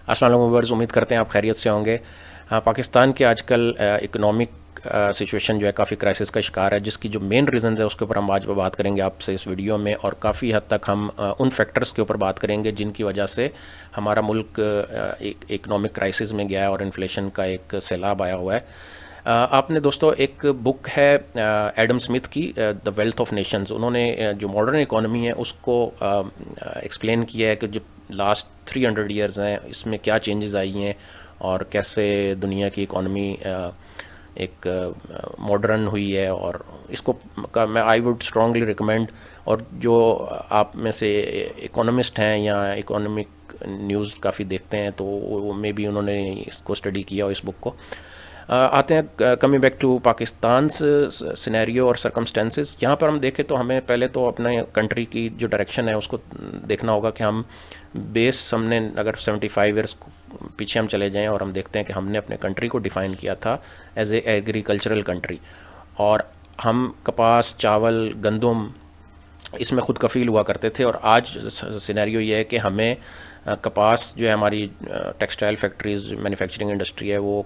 السلام علیکم ویورز، امید کرتے ہیں آپ خیریت سے ہوں گے۔ پاکستان کے آج کل اکنامک سچویشن جو ہے کافی کرائسس کا شکار ہے، جس کی جو مین ریزنز ہے اس کے اوپر ہم آج بات کریں گے آپ سے اس ویڈیو میں، اور کافی حد تک ہم ان فیکٹرز کے اوپر بات کریں گے جن کی وجہ سے ہمارا ملک ایک اکنامک کرائسس میں گیا ہے اور انفلیشن کا ایک سیلاب آیا ہوا ہے۔ آپ نے دوستو ایک بک ہے ایڈم سمتھ کی، دا ویلتھ آف نیشنز، انہوں نے جو ماڈرن اکانومی ہے اس کو ایکسپلین کیا ہے کہ جو لاسٹ 300 ایئرز ہیں اس میں کیا چینجز آئی ہیں اور کیسے دنیا کی اکانومی ایک ماڈرن ہوئی ہے، اور اس کو میں آئی ووڈ اسٹرانگلی ریکمینڈ، اور جو آپ میں سے اکانومسٹ ہیں یا اکانومک نیوز کافی دیکھتے ہیں تو وہ میں بھی انہوں نے اس کو اسٹڈی کیا اور اس بک کو۔ آتے ہیں coming back to Pakistan scenario اور سرکمسٹینسز، یہاں پر ہم دیکھیں تو ہمیں پہلے تو اپنے کنٹری کی جو ڈائریکشن ہے اس کو دیکھنا ہوگا کہ ہم ہم نے اگر 75 ایئرس پیچھے ہم چلے جائیں اور ہم دیکھتے ہیں کہ ہم نے اپنے کنٹری کو ڈیفائن کیا تھا ایز اے ایگریکلچرل کنٹری، اور ہم کپاس، چاول، گندم اس میں خود کفیل ہوا کرتے تھے، اور آج سینیریو یہ ہے کہ ہمیں کپاس جو ہے ہماری ٹیکسٹائل فیکٹریز، مینوفیکچرنگ انڈسٹری ہے، وہ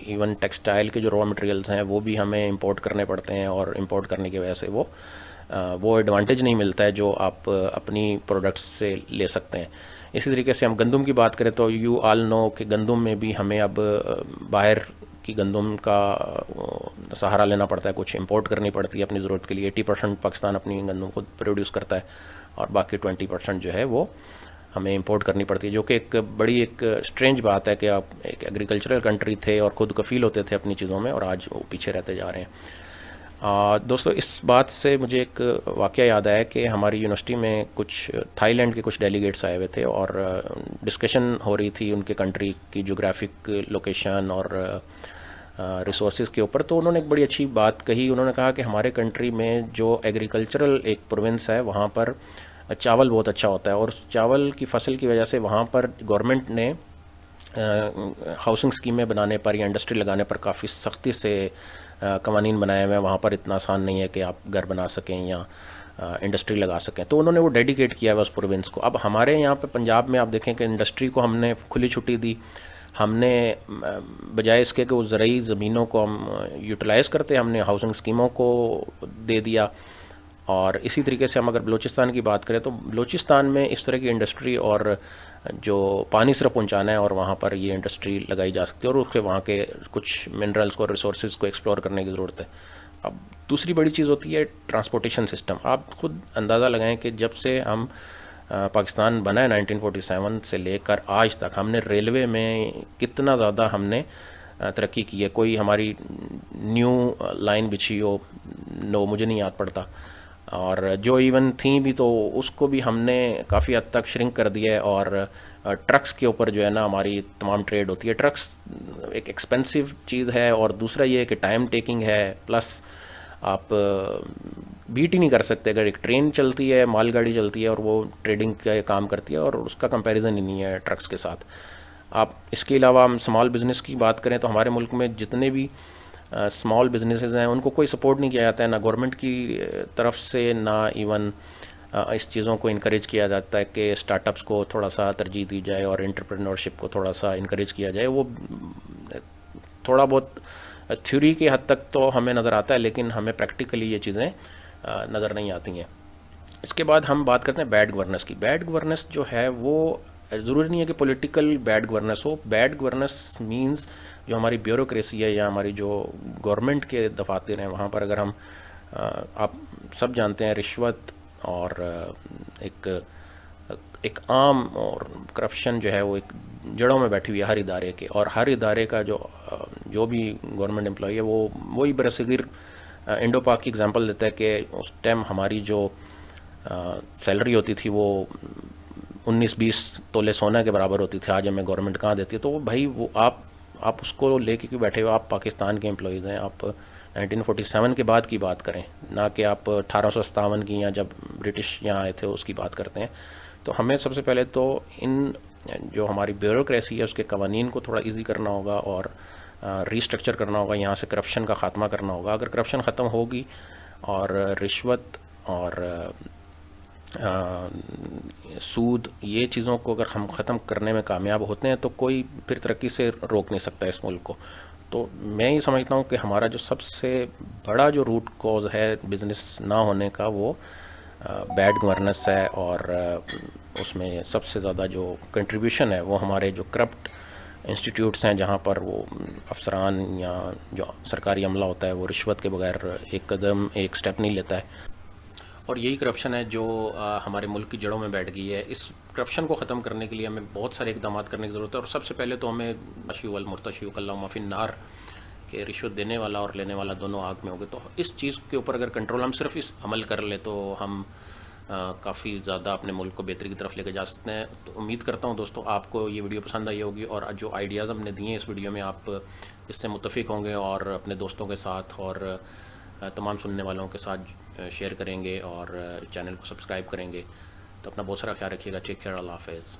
ایون ٹیکسٹائل کے جو را مٹیریلز ہیں وہ بھی ہمیں امپورٹ کرنے پڑتے ہیں، اور امپورٹ کرنے کی وجہ سے وہ ایڈوانٹیج نہیں ملتا ہے جو آپ اپنی پروڈکٹس سے لے سکتے ہیں۔ اسی طریقے سے ہم گندم کی بات کریں تو یو آل نو کہ گندم میں بھی ہمیں اب باہر کی گندم کا سہارا لینا پڑتا ہے، کچھ امپورٹ کرنی پڑتی ہے اپنی ضرورت کے لیے۔ 80% پاکستان اپنی گندم خود پروڈیوس کرتا ہے، اور باقی 20% جو ہے وہ ہمیں امپورٹ کرنی پڑتی ہے، جو کہ ایک بڑی ایک اسٹرینج بات ہے کہ آپ ایک ایگریکلچرل کنٹری تھے اور خود کفیل ہوتے تھے اپنی چیزوں میں، اور آج وہ پیچھے رہتے جا رہے ہیں۔ دوستو اس بات سے مجھے ایک واقعہ یاد آیا کہ ہماری یونیورسٹی میں کچھ تھائی لینڈ کے کچھ ڈیلیگیٹس آئے ہوئے تھے، اور ڈسکشن ہو رہی تھی ان کے کنٹری کی جغرافک لوکیشن اور ریسورسز کے اوپر۔ تو انہوں نے ایک بڑی اچھی بات کہی، انہوں نے کہا کہ ہمارے کنٹری میں جو ایگریکلچرل ایک پروونس ہے وہاں پر چاول بہت اچھا ہوتا ہے، اور اس چاول کی فصل کی وجہ سے وہاں پر گورنمنٹ نے ہاؤسنگ اسکیمیں بنانے پر یا انڈسٹری لگانے پر کافی سختی سے قوانین بنائے ہوئے ہیں۔ وہاں پر اتنا آسان نہیں ہے کہ آپ گھر بنا سکیں یا انڈسٹری لگا سکیں، تو انہوں نے وہ ڈیڈیکیٹ کیا ہے اس پروونس کو۔ اب ہمارے یہاں پہ پنجاب میں آپ دیکھیں کہ انڈسٹری کو ہم نے کھلی چھٹی دی، ہم نے بجائے اس کے کہ اس زرعی زمینوں کو ہم یوٹیلائز کرتے، ہم نے ہاؤسنگ اسکیموں کو دے دیا۔ اور اسی طریقے سے ہم اگر بلوچستان کی بات کریں تو بلوچستان میں اس طرح کی انڈسٹری اور جو پانی صرف پہنچانا ہے، اور وہاں پر یہ انڈسٹری لگائی جا سکتی ہے، اور اس کے وہاں کے کچھ منرلز کو، ریسورسز کو ایکسپلور کرنے کی ضرورت ہے۔ اب دوسری بڑی چیز ہوتی ہے ٹرانسپورٹیشن سسٹم۔ آپ خود اندازہ لگائیں کہ جب سے ہم پاکستان بنا ہے 1947 سے لے کر آج تک، ہم نے ریلوے میں کتنا زیادہ ہم نے ترقی کی ہے۔ کوئی ہماری نیو لائن بچھی ہو، نو مجھے نہیں یاد پڑتا، اور جو ایون تھیں بھی تو اس کو بھی ہم نے کافی حد تک شرنک کر دیا ہے، اور ٹرکس کے اوپر جو ہے نا ہماری تمام ٹریڈ ہوتی ہے۔ ٹرکس ایک ایکسپینسو چیز ہے، اور دوسرا یہ ہے کہ ٹائم ٹیکنگ ہے، پلس آپ بیٹ ہی نہیں کر سکتے۔ اگر ایک ٹرین چلتی ہے، مال گاڑی چلتی ہے اور وہ ٹریڈنگ کا کام کرتی ہے، اور اس کا کمپیریزن ہی نہیں ہے ٹرکس کے ساتھ۔ آپ اس کے علاوہ ہم اسمال بزنس کی بات کریں تو ہمارے ملک میں جتنے بھی اسمال بزنسز ہیں ان کو کوئی سپورٹ نہیں کیا جاتا ہے، نہ گورنمنٹ کی طرف سے، نہ ایون اس چیزوں کو انکریج کیا جاتا ہے کہ اسٹارٹ اپس کو تھوڑا سا ترجیح دی جائے اور انٹرپرینورشپ کو تھوڑا سا انکریج کیا جائے۔ وہ تھوڑا بہت تھیوری کی حد تک تو ہمیں نظر آتا ہے، لیکن ہمیں پریکٹیکلی یہ چیزیں نظر نہیں آتی ہیں۔ اس کے بعد ہم بات کرتے ہیں بیڈ گورننس کی۔ بیڈ گورننس جو ہے وہ ضروری نہیں ہے کہ پولیٹیکل بیڈ گورننس ہو۔ بیڈ گورننس مینز جو ہماری بیوروکریسی ہے یا ہماری جو گورنمنٹ کے دفاتر ہیں وہاں پر اگر ہم آپ سب جانتے ہیں رشوت اور ایک عام اور کرپشن جو ہے وہ ایک جڑوں میں بیٹھی ہوئی ہے ہر ادارے کے، اور ہر ادارے کا جو بھی گورنمنٹ امپلائی ہے وہی برصغیر انڈو پاک کی اگزامپل دیتا ہے کہ اس ٹائم ہماری جو سیلری ہوتی تھی وہ 19-20 تولے سونا کے برابر ہوتی تھی۔ آج ہمیں گورنمنٹ کہاں دیتی ہے؟ تو بھائی وہ آپ اس کو لے کے کیوں بیٹھے ہو؟ آپ پاکستان کے امپلائیز ہیں، آپ 1947 کے بعد کی بات کریں، نہ کہ آپ 1857 کی یا جب برٹش یہاں آئے تھے اس کی بات کرتے ہیں۔ تو ہمیں سب سے پہلے تو ان جو ہماری بیوروکریسی ہے اس کے قوانین کو تھوڑا ایزی کرنا ہوگا، اور ریسٹرکچر کرنا ہوگا، یہاں سے کرپشن کا خاتمہ کرنا ہوگا۔ اگر کرپشن ختم ہوگی اور رشوت اور سود، یہ چیزوں کو اگر ہم ختم کرنے میں کامیاب ہوتے ہیں تو کوئی پھر ترقی سے روک نہیں سکتا اس ملک کو. تو میں یہ سمجھتا ہوں کہ ہمارا جو سب سے بڑا جو روٹ کوز ہے بزنس نہ ہونے کا وہ بیڈ گورننس ہے، اور اس میں سب سے زیادہ جو کنٹریبیوشن ہے وہ ہمارے جو کرپٹ انسٹیٹیوٹس ہیں، جہاں پر وہ افسران یا جو سرکاری عملہ ہوتا ہے وہ رشوت کے بغیر ایک سٹیپ نہیں لیتا ہے. اور یہی کرپشن ہے جو ہمارے ملک کی جڑوں میں بیٹھ گئی ہے. اس کرپشن کو ختم کرنے کے لیے ہمیں بہت سارے اقدامات کرنے کی ضرورت ہے، اور سب سے پہلے تو ہمیں مشی والمرتشی اللہم فی النار کہ رشوت دینے والا اور لینے والا دونوں آگ میں ہو گئے. تو اس چیز کے اوپر اگر کنٹرول، ہم صرف اس عمل کر لیں تو ہم کافی زیادہ اپنے ملک کو بہتری کی طرف لے کے جا سکتے ہیں. تو امید کرتا ہوں دوستوں آپ کو یہ ویڈیو پسند آئی ہوگی، اور جو آئیڈیاز ہم نے دیے ہیں اس ویڈیو میں آپ اس سے متفق ہوں گے، اور اپنے دوستوں کے ساتھ اور تمام سننے والوں کے ساتھ شیئر کریں گے، اور چینل کو سبسکرائب کریں گے. تو اپنا بہت سارا خیال رکھیے گا. Take care. اللہ حافظ.